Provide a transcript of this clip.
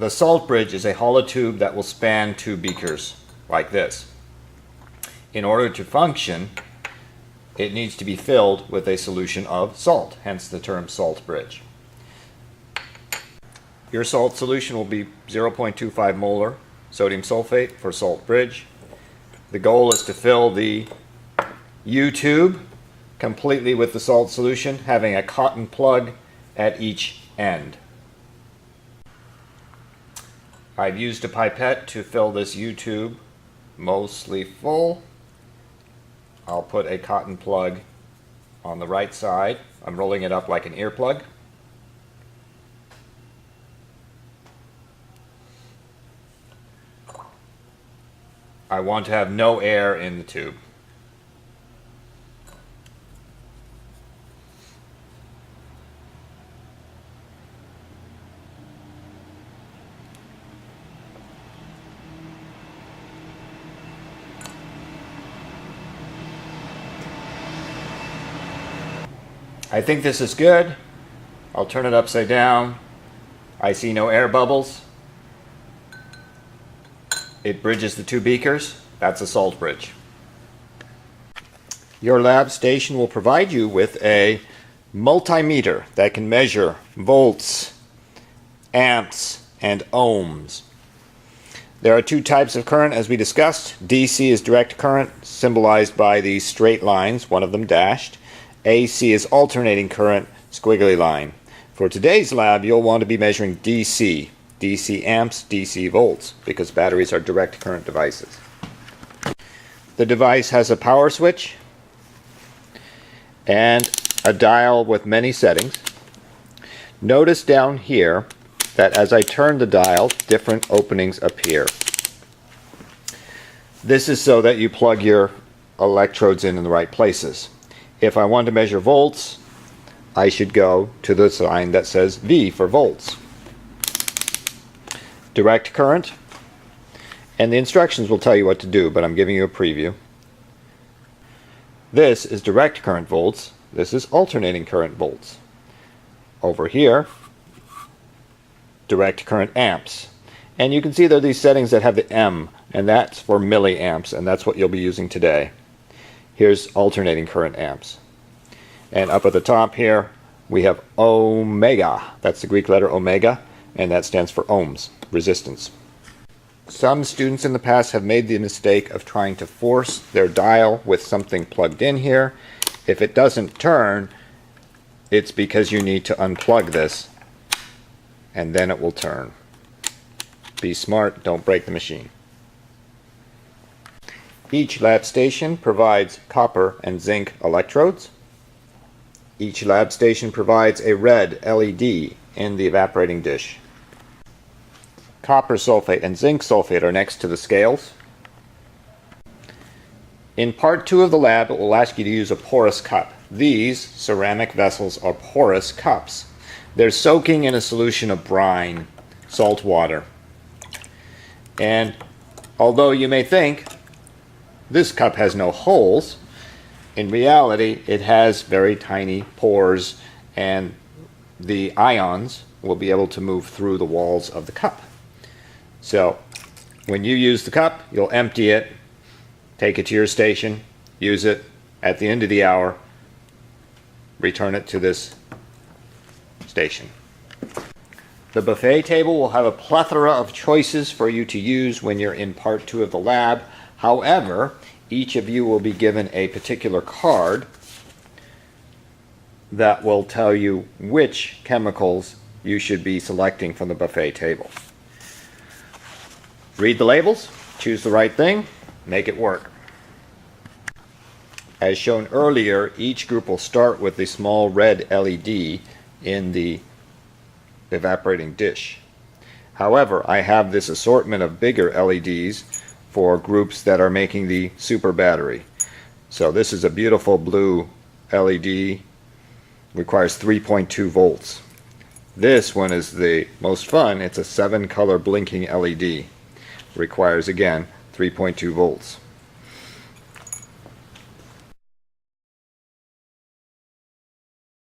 The salt bridge is a hollow tube that will span two beakers like this. In order to function, it needs to be filled with a solution of salt, hence the term salt bridge. Your salt solution will be 0.25 molar sodium sulfate for salt bridge. The goal is to fill the U-tube completely with the salt solution, having a cotton plug at each end. I've used a pipette to fill this U-tube mostly full. I'll put a cotton plug on the right side. I'm rolling it up like an earplug. I want to have no air in the tube. I think this is good. I'll turn it upside down. I see no air bubbles. It bridges the two beakers. That's a salt bridge. Your lab station will provide you with a multimeter that can measure volts, amps, and ohms. There are two types of current as we discussed. DC is direct current, symbolized by these straight lines, one of them dashed. AC is alternating current, squiggly line. For today's lab, you'll want to be measuring DC amps, DC volts, because batteries are direct current devices. The device has a power switch and a dial with many settings. Notice down here that as I turn the dial, different openings appear. This is so that you plug your electrodes in the right places. If I want to measure volts, I should go to the sign that says V for volts. Direct current, and the instructions will tell you what to do, but I'm giving you a preview. This is direct current volts. This is alternating current volts. Over here, direct current amps. And you can see there are these settings that have the M, and that's for milliamps, and that's what you'll be using today. Here's alternating current amps. And up at the top here, we have omega. That's the Greek letter omega, and that stands for ohms, resistance. Some students in the past have made the mistake of trying to force their dial with something plugged in here. If it doesn't turn, it's because you need to unplug this, and then it will turn. Be smart, don't break the machine. Each lab station provides copper and zinc electrodes. Each lab station provides a red LED in the evaporating dish. Copper sulfate and zinc sulfate are next to the scales. In part 2 of the lab, it will ask you to use a porous cup. These ceramic vessels are porous cups. They're soaking in a solution of brine, salt water. And although you may think this cup has no holes, in reality it has very tiny pores, and the ions will be able to move through the walls of the cup. So when you use the cup, you'll empty it, take it to your station, use it. At the end of the hour, return it to this station. The buffet table will have a plethora of choices for you to use when you're in part 2 of the lab. However, each of you will be given a particular card that will tell you which chemicals you should be selecting from the buffet table. Read the labels, choose the right thing, make it work. As shown earlier, each group will start with the small red LED in the evaporating dish. However, I have this assortment of bigger LEDs for groups that are making the super battery. So this is a beautiful blue LED, requires 3.2 volts. This one is the most fun. It's a 7-color blinking LED. Requires, again, 3.2 volts.